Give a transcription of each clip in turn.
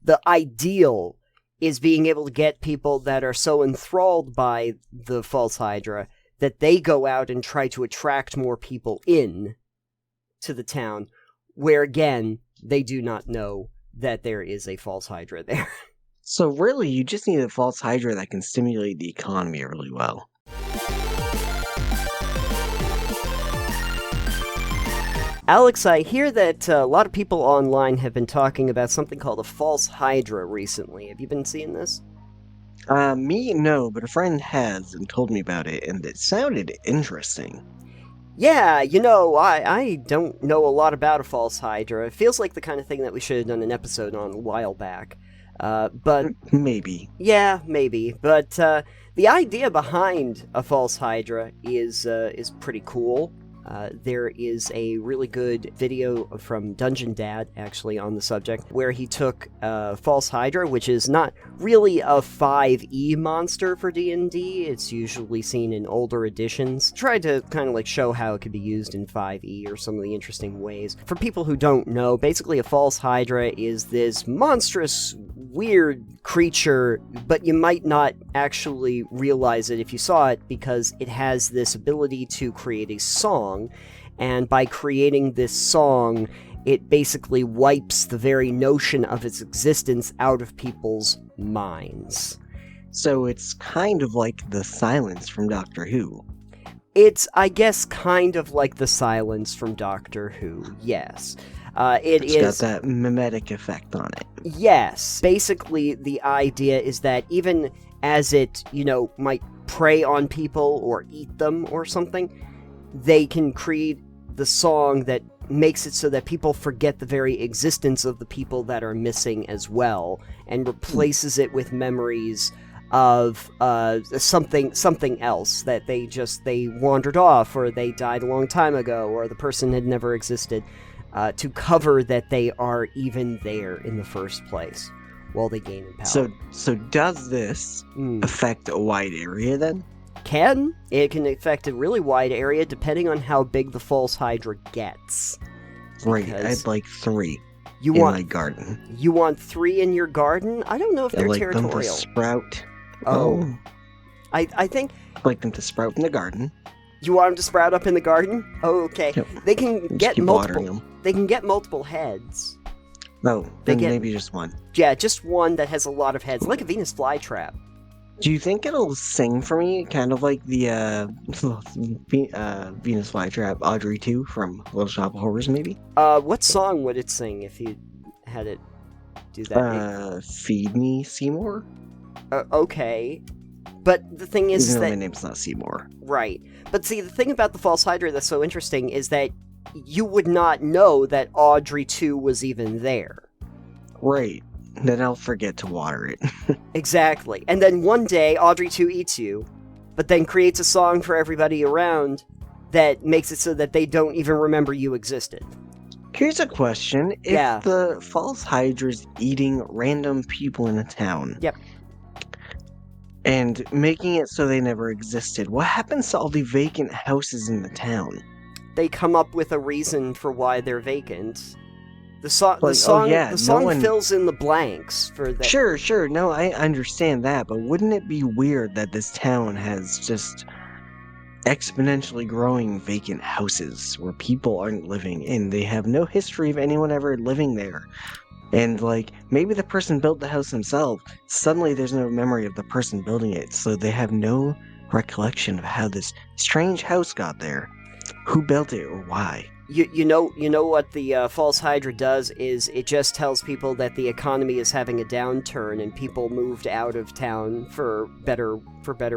the ideal is being able to get people that are so enthralled by the false hydra that they go out and try to attract more people in to the town, where, again, they do not know that there is a false hydra there. So really, you just need a false hydra that can stimulate the economy really well. Alex, I hear that a lot of people online have been talking about something called a false hydra recently. Have you been seeing this? Me, no, but a friend has and told me about it, and it sounded interesting. Yeah, I don't know a lot about a false hydra. It feels like the kind of thing that we should have done an episode on a while back. But maybe. Yeah, maybe. But the idea behind a false hydra is pretty cool. There is a really good video from Dungeon Dad, actually, on the subject, where he took False Hydra, which is not really a 5e monster for D&D. It's usually seen in older editions. Tried to kind of show how it could be used in 5e or some of the interesting ways. For people who don't know, basically a False Hydra is this monstrous, weird creature, but you might not actually realize it if you saw it, because it has this ability to create a song, and by creating this song, it basically wipes the very notion of its existence out of people's minds. So it's kind of like the silence from Doctor Who. It's, I guess, kind of like the silence from Doctor Who, yes. It's got that mimetic effect on it. Yes. Basically, the idea is that even as it, might prey on people or eat them or something, they can create the song that makes it so that people forget the very existence of the people that are missing as well, and replaces it with memories of something else, that they wandered off, or they died a long time ago, or the person had never existed. To cover that they are even there in the first place, while they gain in power. So does this affect a wide area then? It can affect a really wide area depending on how big the false hydra gets. Right, I'd like 3 in my garden. You want 3 in your garden? I don't know if they're territorial. Them to sprout. Oh. I think... I'd like them to sprout in the garden. You want them to sprout up in the garden? Oh, okay. Yep. They can get multiple. They can get multiple heads. No, then maybe just one. Yeah, just one that has a lot of heads, like a Venus flytrap. Do you think it'll sing for me, kind of like the Venus flytrap Audrey 2 from Little Shop of Horrors, maybe? What song would it sing if you had it do that? Feed Me, Seymour? Okay. But the thing is Even though that... my name's not Seymour. Right. But see, the thing about the False Hydra that's so interesting is that you would not know that Audrey 2 was even there. Right. Then I'll forget to water it. Exactly. And then one day, Audrey 2 eats you, but then creates a song for everybody around that makes it so that they don't even remember you existed. Here's a question. If the False Hydra's eating random people in a town... Yep. And making it so they never existed, what happens to all the vacant houses in the town? They come up with a reason for why they're vacant. The song fills in the blanks for that. Sure. No, I understand that, but wouldn't it be weird that this town has just exponentially growing vacant houses where people aren't living in? They have no history of anyone ever living there. And, maybe the person built the house himself. Suddenly there's no memory of the person building it, so they have no recollection of how this strange house got there. Who built it, or why? You know what the False Hydra does is it just tells people that the economy is having a downturn and people moved out of town for better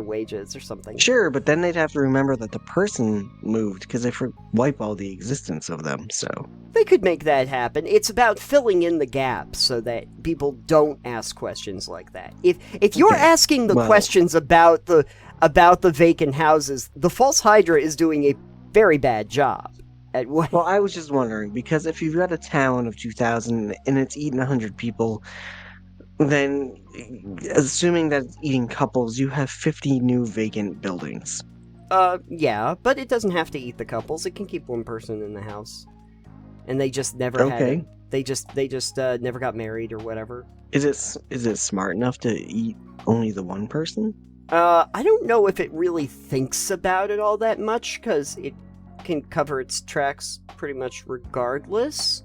wages or something. Sure, but then they'd have to remember that the person moved because they wipe all the existence of them. So they could make that happen. It's about filling in the gaps so that people don't ask questions like that. If you're asking the questions about the vacant houses, the False Hydra is doing a very bad job. Well, I was just wondering, because if you've got a town of 2,000 and it's eaten 100 people, then, assuming that it's eating couples, you have 50 new vacant buildings. Yeah, but it doesn't have to eat the couples. It can keep one person in the house. And they just never had it. They just never got married or whatever. Is it smart enough to eat only the one person? I don't know if it really thinks about it all that much, because it can cover its tracks pretty much regardless.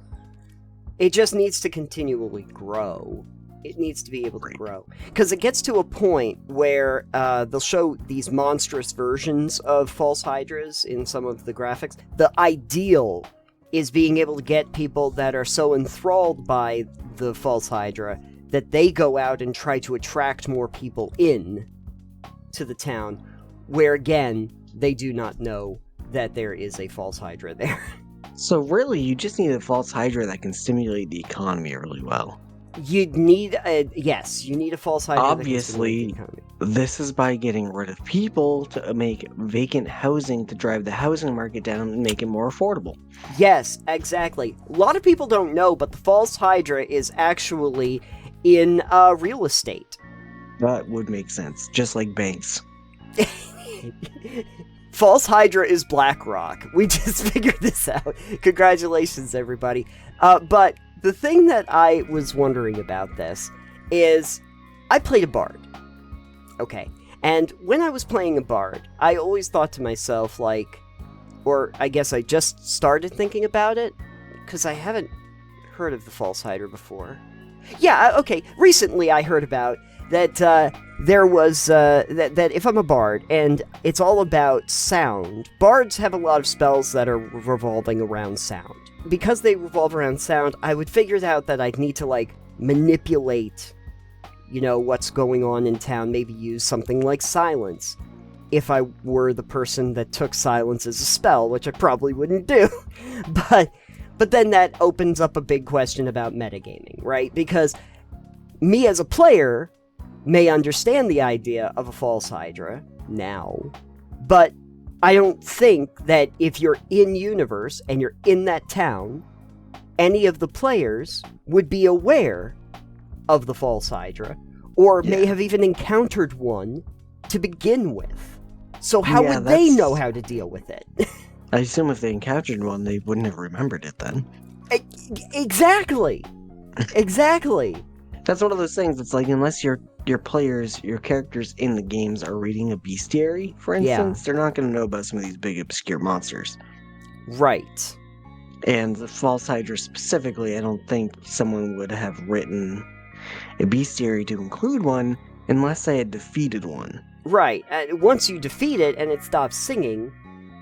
It just needs to continually grow. It needs to be able to grow. Because it gets to a point where they'll show these monstrous versions of false hydras in some of the graphics. The ideal is being able to get people that are so enthralled by the false hydra that they go out and try to attract more people in to the town, where again, they do not know that there is a false hydra there. So really, you just need a false hydra that can stimulate the economy really well. You need a false hydra. Obviously, that can stimulate the economy. This is by getting rid of people to make vacant housing to drive the housing market down and make it more affordable. Yes, exactly. A lot of people don't know, but the false hydra is actually in real estate. That would make sense, just like banks. False hydra is BlackRock. We just figured this out. Congratulations, everybody. But the thing that I was wondering about this is, I played a bard. Okay. And when I was playing a bard, I always thought to myself, like, or I guess I just started thinking about it, because I haven't heard of the false hydra before. Yeah, okay. Recently I heard about that there was, that if I'm a bard, and it's all about sound, bards have a lot of spells that are revolving around sound. Because they revolve around sound, I would figure out that I'd need to, like, manipulate, what's going on in town, maybe use something like silence, if I were the person that took silence as a spell, which I probably wouldn't do. But then that opens up a big question about metagaming, right? Because me as a player may understand the idea of a false hydra now, but I don't think that if you're in universe and you're in that town, any of the players would be aware of the false hydra, or may have even encountered one to begin with. So how would they know how to deal with it? I assume if they encountered one, they wouldn't have remembered it then. Exactly. Exactly. That's one of those things. It's like, unless your characters in the games are reading a bestiary, for instance, they're not going to know about some of these big obscure monsters. Right. And the false hydra specifically, I don't think someone would have written a bestiary to include one unless they had defeated one. Right. Once you defeat it and it stops singing,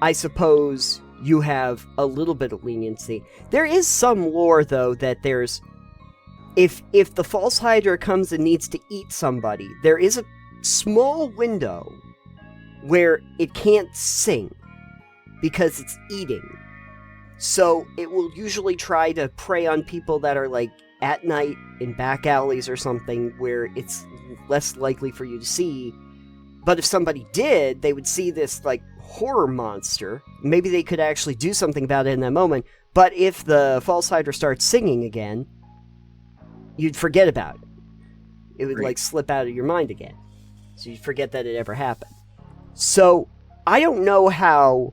I suppose you have a little bit of leniency. There is some lore, though, that there's... If the false hydra comes and needs to eat somebody, there is a small window where it can't sing because it's eating. So it will usually try to prey on people that are, like, at night in back alleys or something where it's less likely for you to see. But if somebody did, they would see this, like, horror monster. Maybe they could actually do something about it in that moment. But if the false hydra starts singing again, you'd forget about it. It would, like, slip out of your mind again. So you'd forget that it ever happened. So, I don't know how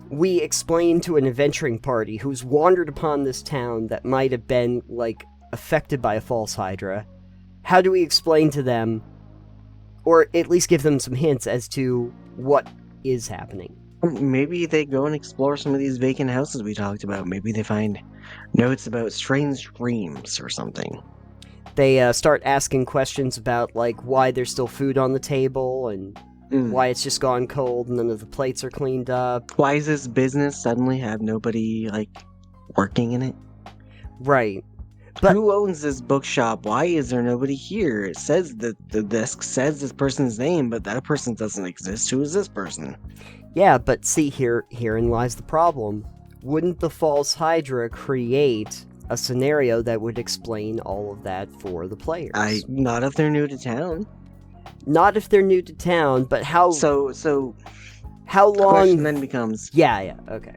we explain to an adventuring party who's wandered upon this town that might have been, like, affected by a false hydra. How do we explain to them, or at least give them some hints as to what is happening? Maybe they go and explore some of these vacant houses we talked about. Maybe they find notes about strange dreams or something. They start asking questions about, like, why there's still food on the table, and why it's just gone cold and none of the plates are cleaned up. Why does this business suddenly have nobody, like, working in it? Right. But who owns this bookshop? Why is there nobody here? It says that the desk says this person's name, but that person doesn't exist. Who is this person? Yeah, but see, herein lies the problem. Wouldn't the false hydra create a scenario that would explain all of that for the players? Not if they're new to town. Not if they're new to town, but how... So how long... The question then becomes... Yeah, okay.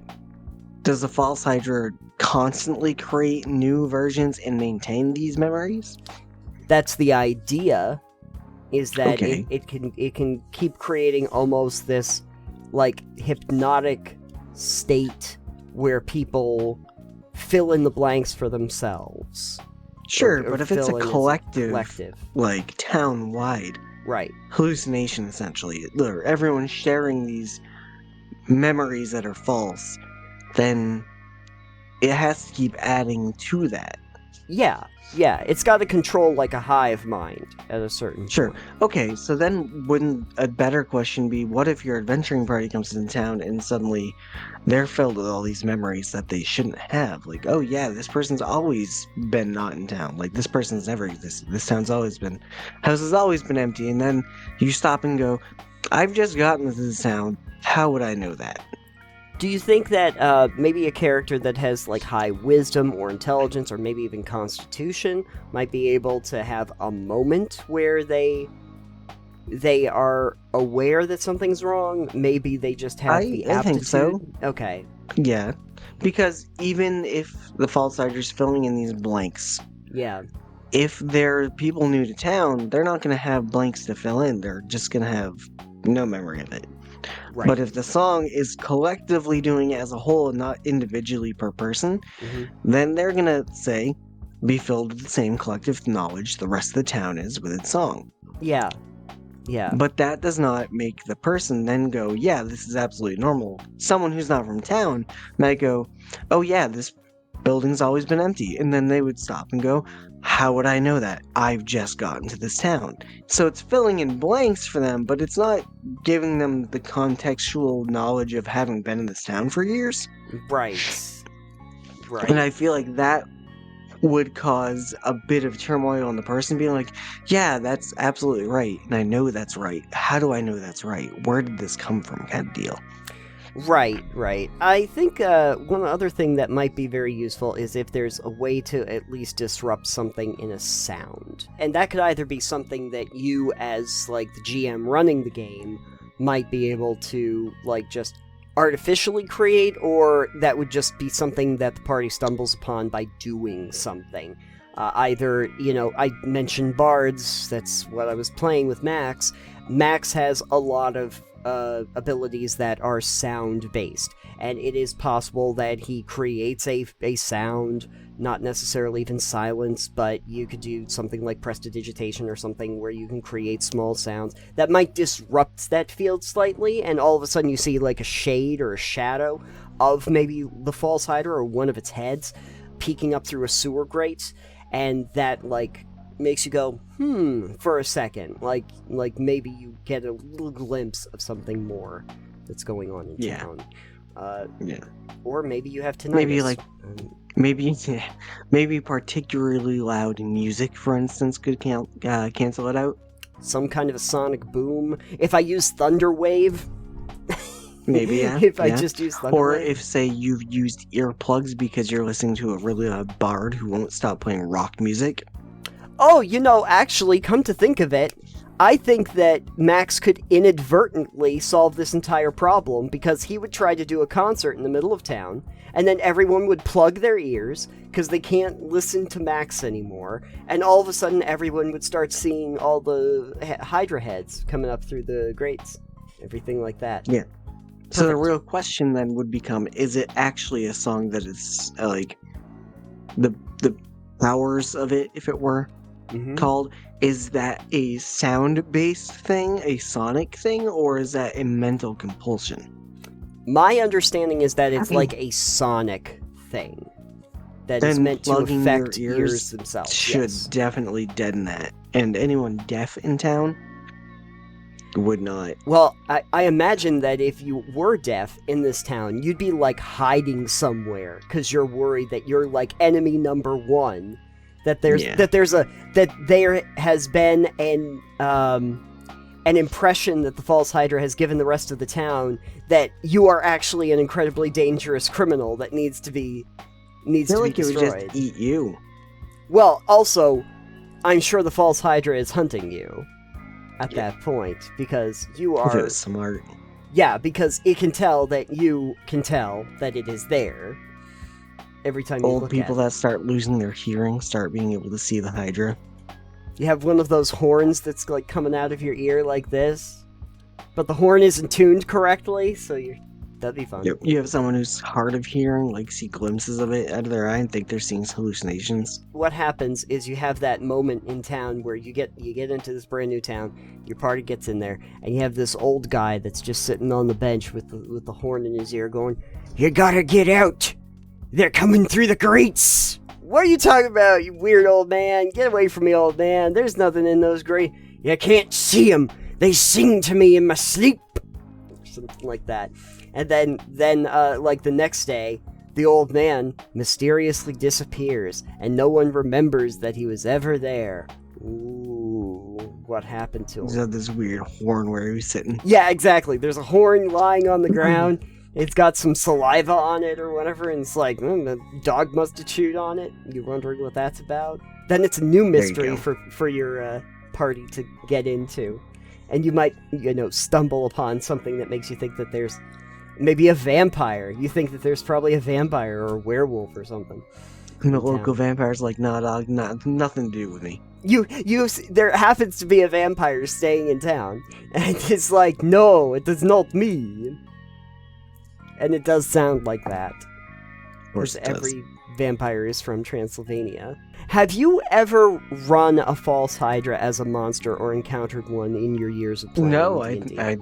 Does the false hydra constantly create new versions and maintain these memories? That's the idea, is that it can keep creating almost this, like, hypnotic state where people fill in the blanks for themselves. Sure, or but if it's a feeling as collective, like town-wide right. hallucination, essentially, or everyone's sharing these memories that are false, then it has to keep adding to that. Yeah, it's got to control like a hive mind at a certain Sure. point. Okay, so then wouldn't a better question be, what if your adventuring party comes into town and suddenly they're filled with all these memories that they shouldn't have? Like, oh yeah, this person's always been not in town. Like, this person's never existed. This house has always been empty. And then you stop and go, I've just gotten to this town. How would I know that? Do you think that maybe a character that has like high wisdom or intelligence or maybe even constitution might be able to have a moment where they are aware that something's wrong? Maybe they just have the aptitude? I think so. Okay. Yeah. Because even if the false Hydra's filling in these blanks, Yeah. if they're people new to town, they're not going to have blanks to fill in. They're just going to have no memory of it. Right. But if the song is collectively doing it as a whole and not individually per person, then they're going to say, be filled with the same collective knowledge the rest of the town is with its song. Yeah. But that does not make the person then go, yeah, this is absolutely normal. Someone who's not from town might go, oh yeah, this building's always been empty. And then they would stop and go, how would I know that? I've just gotten to this town. So it's filling in blanks for them, but it's not giving them the contextual knowledge of having been in this town for years. Right. And I feel like that would cause a bit of turmoil on the person being like, yeah, that's absolutely right. And I know that's right. How do I know that's right? Where did this come from? Kind of deal. Right. I think one other thing that might be very useful is if there's a way to at least disrupt something in a sound. And that could either be something that you, as, like, the GM running the game, might be able to, like, just artificially create, or that would just be something that the party stumbles upon by doing something. Either, I mentioned bards, that's what I was playing with Max. Max has a lot of abilities that are sound-based, and it is possible that he creates a sound, not necessarily even silence, but you could do something like prestidigitation or something where you can create small sounds that might disrupt that field slightly, and all of a sudden you see like a shade or a shadow of maybe the false hydra or one of its heads peeking up through a sewer grate, and that, like, makes you go, for a second. Like maybe you get a little glimpse of something more that's going on in town. Or maybe you have tinnitus. Maybe particularly loud music, for instance, could cancel it out. Some kind of a sonic boom. If I use Thunderwave... Maybe, yeah. If I just use Thunderwave. Or if, say, you've used earplugs because you're listening to a really loud bard who won't stop playing rock music. Oh, actually, come to think of it, I think that Max could inadvertently solve this entire problem, because he would try to do a concert in the middle of town, and then everyone would plug their ears, because they can't listen to Max anymore, and all of a sudden everyone would start seeing all the Hydra heads coming up through the grates. Everything like that. Yeah. So the real question then would become, is it actually a song that is, like, the powers of it, if it were called, is that a sound-based thing, a sonic thing, or is that a mental compulsion? My understanding is that it's like a sonic thing that is meant to affect ears themselves. Should definitely deaden that. And anyone deaf in town would not. Well, I imagine that if you were deaf in this town, you'd be, like, hiding somewhere, because you're worried that you're, like, enemy number one. That there has been an impression that the false hydra has given the rest of the town that you are actually an incredibly dangerous criminal that needs to be destroyed. It would just eat you. Well, also, I'm sure the false hydra is hunting you at that point, because you are... If it's smart. Yeah, because it can tell that you can tell that it is there. Every time you look at it. Old people that start losing their hearing start being able to see the Hydra. You have one of those horns that's, like, coming out of your ear like this, but the horn isn't tuned correctly, so you're That'd be fun. You have someone who's hard of hearing, like see glimpses of it out of their eye and think they're seeing hallucinations. What happens is you have that moment in town where you get into this brand new town, your party gets in there, and you have this old guy that's just sitting on the bench with the horn in his ear going, "You gotta get out! They're coming through the grates!" "What are you talking about, you weird old man? Get away from me, old man. There's nothing in those grates." "You can't see them. They sing to me in my sleep." Something like that. And then like the next day, the old man mysteriously disappears, and no one remembers that he was ever there. Ooh, what happened to him? He's got this weird horn where he was sitting. Yeah, exactly. There's a horn lying on the ground. It's got some saliva on it or whatever, and it's like, the dog must have chewed on it. You're wondering what that's about? Then it's a new mystery for your party to get into. And you might, stumble upon something that makes you think that there's maybe a vampire. You think that there's probably a vampire or a werewolf or something. And the local vampire's like, "Nah, dog, nothing to do with me." There happens to be a vampire staying in town, and it's like, "No, it does not mean." And it does sound like that. Of course it does. Every vampire is from Transylvania. Have you ever run a false hydra as a monster or encountered one in your years of playing D&D? I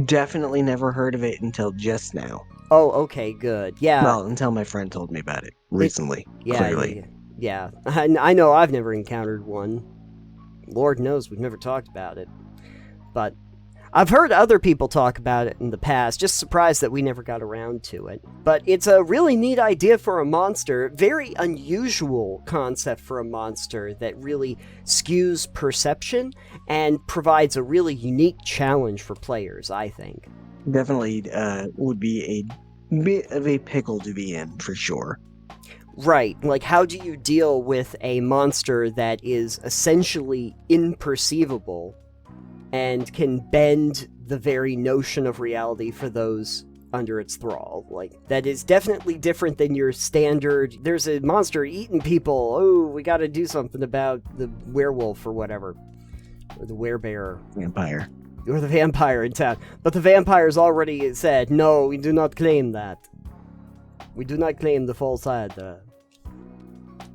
definitely never heard of it until just now. Oh, okay, good. Yeah. Well, until my friend told me about it recently, clearly. Yeah. I know I've never encountered one. Lord knows we've never talked about it. But I've heard other people talk about it in the past, just surprised that we never got around to it. But it's a really neat idea for a monster, very unusual concept for a monster that really skews perception and provides a really unique challenge for players, I think. Definitely would be a bit of a pickle to be in, for sure. Right, like how do you deal with a monster that is essentially imperceivable and can bend the very notion of reality for those under its thrall? Like, that is definitely different than your standard, "There's a monster eating people, oh, we gotta do something about the werewolf," or whatever. Or the werebear. Vampire. Or the vampire in town. But the vampire's already said, "No, we do not claim that. We do not claim the false hydra."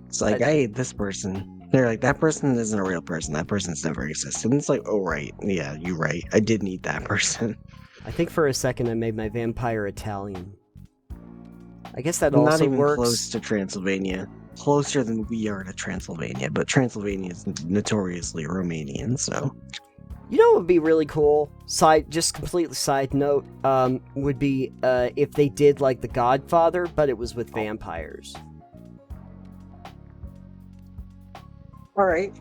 It's like, I hate this person. They're like, "That person isn't a real person. That person's never existed." And it's like, "Oh, right. Yeah, you're right. I did need that person." I think for a second I made my vampire Italian. I guess that Not also even works. close to Transylvania. Closer than we are to Transylvania, but Transylvania is notoriously Romanian, so... You know what would be really cool? Just completely side note, would be if they did like The Godfather, but it was with vampires. Alright.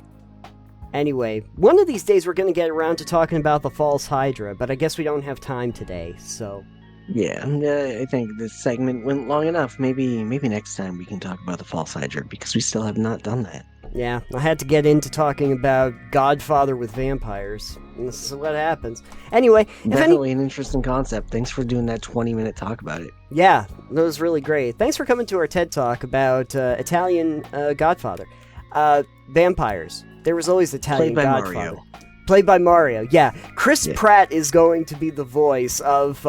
Anyway, one of these days we're going to get around to talking about the false hydra, but I guess we don't have time today, so... Yeah, I think this segment went long enough. Maybe next time we can talk about the false hydra, because we still have not done that. Yeah, I had to get into talking about Godfather with vampires. And this is what happens. Anyway, definitely an interesting concept. Thanks for doing that 20-minute talk about it. Yeah, that was really great. Thanks for coming to our TED Talk about Italian Godfather. Vampires. There was always Italian Played by Godfather. Mario. Played by Mario, yeah. Chris Pratt is going to be the voice of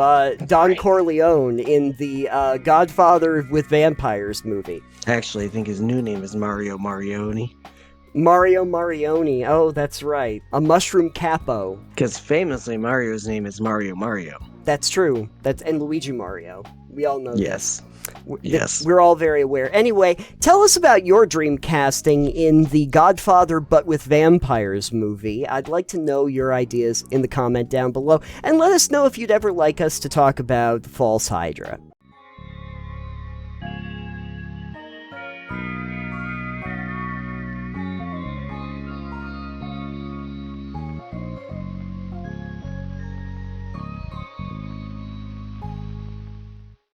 Don Corleone in the Godfather with Vampires movie. Actually, I think his new name is Mario Marioni. Mario Marioni, oh, that's right. A mushroom capo. Because famously, Mario's name is Mario Mario. That's true. And Luigi Mario. We all know Yes. This. Yes. We're all very aware. Anyway, tell us about your dream casting in the Godfather but with Vampires movie. I'd like to know your ideas in the comment down below, and let us know if you'd ever like us to talk about the False Hydra.